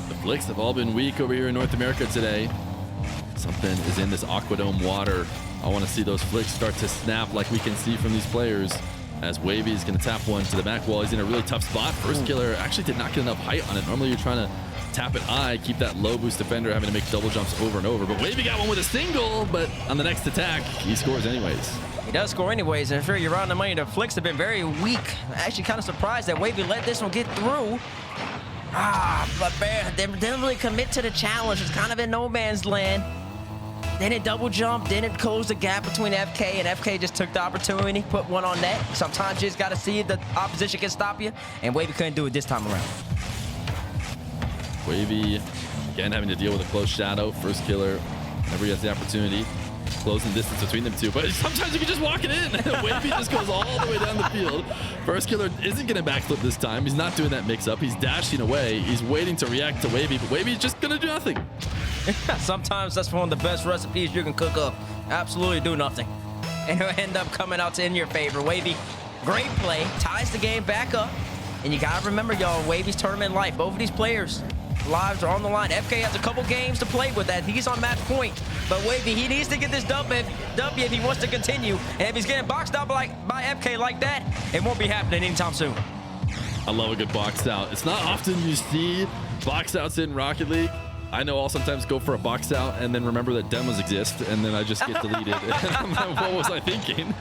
Speaker 3: The flicks have all been weak over here in North America today. Something is in this Aquadome water. I want to see those flicks start to snap like we can see from these players. As Wahvey is going to tap one to the back wall. He's in a really tough spot. FirstKiller actually did not get enough height on it. Normally you're trying to tap it high, keep that low boost defender having to make double jumps over and over. But Wahvey got one with a single, but on the next attack, he scores anyways.
Speaker 2: He does score anyways, and for you're on the money, the flicks have been very weak. I'm actually kind of surprised that Wahvey let this one get through. But they didn't really commit to the challenge. It's kind of in no man's land. Then it double jumped, then it closed the gap between FK, and FK just took the opportunity, put one on net. Sometimes you just got to see if the opposition can stop you, and Wahvey couldn't do it this time around.
Speaker 3: Wahvey, again, having to deal with a close shadow. FirstKiller, whenever he has the opportunity, closing distance between them two. But sometimes you can just walk it in. Wahvey just goes all the way down the field. FirstKiller isn't going to backflip this time. He's not doing that mix-up. He's dashing away. He's waiting to react to Wahvey, but Wahvey's just going to do nothing.
Speaker 2: Sometimes that's one of the best recipes you can cook up. Absolutely do nothing. And it'll end up coming out in your favor. Wahvey Great play, ties the game back up. And you gotta remember, y'all, Wahvey's tournament life. Both of these players' lives are on the line. FK has a couple games to play with that. He's on match point. But Wahvey, he needs to get this W if he wants to continue. And if he's getting boxed out by FK like that, it won't be happening anytime soon.
Speaker 3: I love a good box out. It's not often you see box outs in Rocket League. I know I'll sometimes go for a box out and then remember that demos exist, and then I just get deleted. What was I thinking?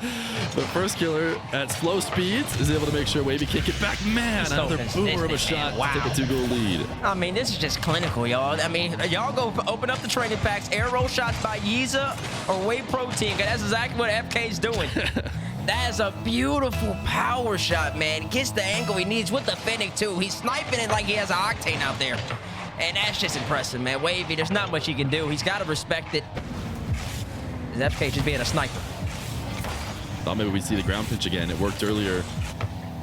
Speaker 3: But FirstKiller at slow speeds is able to make sure Wahvey can't get back. Man, another boomer of a shot to take a 2-goal lead.
Speaker 2: I mean, this is just clinical, y'all. I mean, y'all go open up the training packs, air roll shots by Yeeza or Whey Protein, because that's exactly what FK's doing. That is a beautiful power shot, man. He gets the angle he needs with the Fennec, too. He's sniping it like he has an Octane out there. And that's just impressive, man. Wahvey, there's not much he can do. He's got to respect it. FK just being a sniper.
Speaker 3: Thought maybe we'd see the ground pinch again. It worked earlier.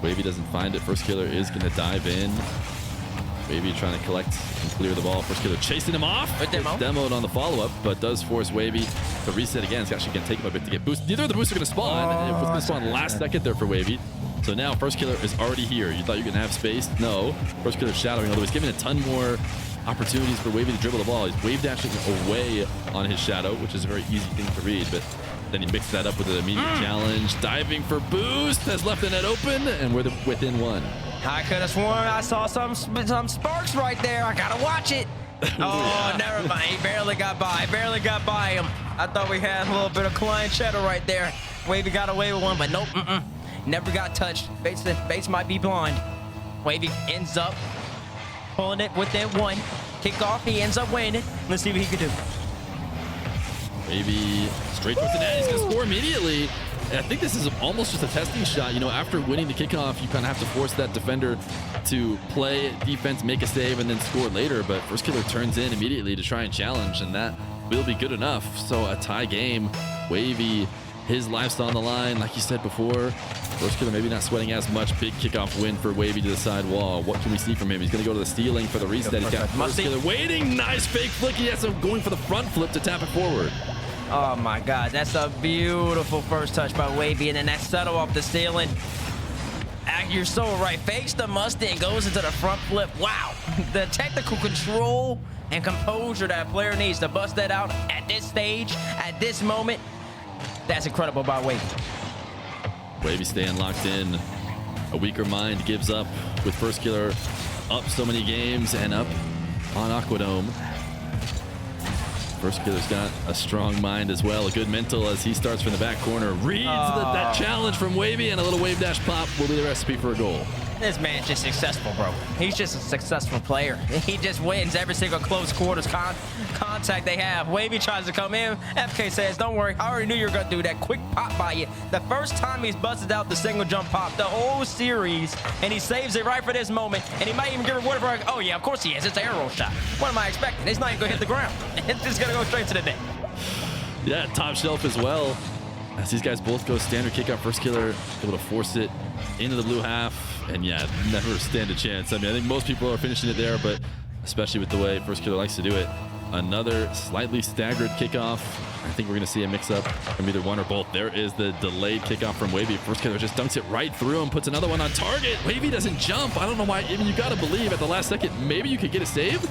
Speaker 3: Wahvey doesn't find it. FirstKiller is going to dive in. Wahvey trying to collect and clear the ball. FirstKiller chasing him off. Demoed on the follow-up, but does force Wahvey to reset again. It's actually going to take him a bit to get boosted. Neither of the boosts are going to spawn. It was going to spawn last second there for Wahvey. So now FirstKiller is already here. You thought you were going to have space? No. FirstKiller shadowing, although he's giving a ton more opportunities for Wahvey to dribble the ball. He's wave dashing away on his shadow, which is a very easy thing to read, but then he mixed that up with an immediate challenge. Diving for boost, has left the net open, and we're within one.
Speaker 2: I could have sworn I saw some sparks right there. I gotta watch it. Oh, never mind. He barely got by. Barely got by him. I thought we had a little bit of client cheddar right there. Wahvey got away with one, but nope. Never got touched. Bates might be blind. Wahvey ends up pulling it within one. Kickoff, he ends up winning. Let's see what he can do.
Speaker 3: Maybe straight towards the net. He's going to score immediately. And I think this is almost just a testing shot. You know, after winning the kickoff, you kind of have to force that defender to play defense, make a save, and then score later. But FirstKiller turns in immediately to try and challenge, and that will be good enough. So a tie game. Wahvey, his life's on the line. Like you said before, FirstKiller maybe not sweating as much. Big kickoff win for Wahvey to the side wall. What can we see from him? He's going to go to the stealing for the reset. He's got FirstKiller waiting. Nice fake flick. He has him going for the front flip to tap it forward.
Speaker 2: Oh my God, that's a beautiful first touch by Wahvey, and then that settle off the ceiling. You're so right. Fakes the Mustang, goes into the front flip. Wow, the technical control and composure that player needs to bust that out at this stage, at this moment. That's incredible by Wahvey.
Speaker 3: Wahvey staying locked in. A weaker mind gives up with FirstKiller up so many games and up on Aquadome. FirstKiller's got a strong mind as well. A good mental as he starts from the back corner. Reads that challenge from Wahvey, and a little wave dash pop will be the recipe for a goal.
Speaker 2: This man's just successful, bro. He's just a successful player. He just wins every single close quarters contact they have. Wahvey tries to come in. FK says, don't worry, I already knew you were going to do that. Quick pop by you. The first time he's busted out the single jump pop, the whole series, and he saves it right for this moment. And he might even get rewarded for it. Oh, yeah, of course he is. It's an arrow shot. What am I expecting? It's not even going to hit the ground. It's just going to go straight to the net.
Speaker 3: Yeah, top shelf as well. As these guys both go standard kick out, FirstKiller able to force it into the blue half. And yeah, never stand a chance. I mean, I think most people are finishing it there, but especially with the way FirstKiller likes to do it. Another slightly staggered kickoff. I think we're going to see a mix-up from either one or both. There is the delayed kickoff from Wahvey. FirstKiller just dunks it right through him, puts another one on target. Wahvey doesn't jump. I don't know why. I mean, you got to believe at the last second, maybe you could get a save,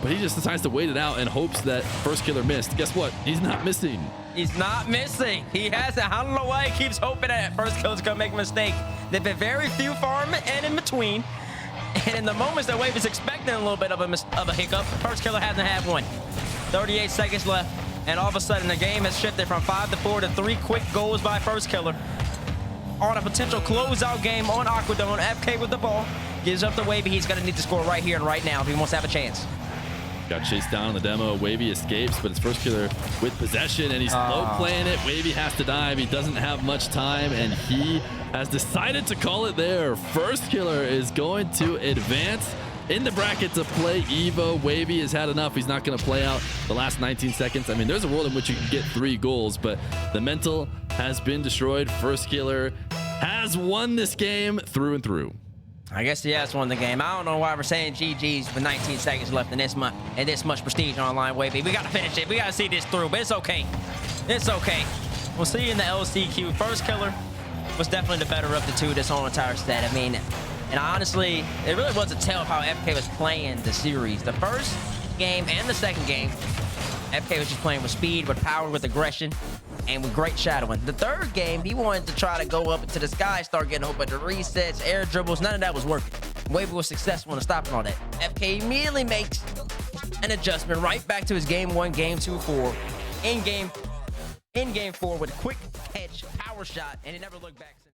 Speaker 3: but he just decides to wait it out and hopes that FirstKiller missed. Guess what? He's not missing.
Speaker 2: He's not missing. He hasn't. I don't know why he keeps hoping that FirstKiller's going to make a mistake. They've been very few for him and in between. And in the moments that Wahvey's expecting a little bit of a hiccup, FirstKiller hasn't had one. 38 seconds left, and all of a sudden the game has shifted from 5-4 to 3 quick goals by FirstKiller. On a potential closeout game on Aquadome, FK with the ball. Gives up to Wahvey. He's going to need to score right here and right now if he wants to have a chance.
Speaker 3: Got chased down in the demo. Wahvey escapes, but it's FirstKiller with possession, and he's low playing it. Wahvey has to dive. He doesn't have much time, and he has decided to call it there. FirstKiller is going to advance in the bracket to play Evo. Wahvey has had enough. He's not going to play out the last 19 seconds. I mean, there's a world in which you can get 3 goals, but the mental has been destroyed. FirstKiller has won this game through and through.
Speaker 2: I guess he has won the game. I don't know why we're saying GG's with 19 seconds left in this much prestige online, Wahvey. We got to finish it. We got to see this through, but it's okay. It's okay. We'll see you in the LCQ. FirstKiller was definitely the better of the two this whole entire set. I mean, and honestly, it really was a tell of how FK was playing the series. The first game and the second game, FK was just playing with speed, with power, with aggression, and with great shadowing. The third game, he wanted to try to go up into the sky, start getting a whole bunch of resets, air dribbles. None of that was working. Wahvey was successful in stopping all that. FK immediately makes an adjustment right back to his game 1, game 2, 4. In game 4 with a quick catch, power shot, and he never looked back since.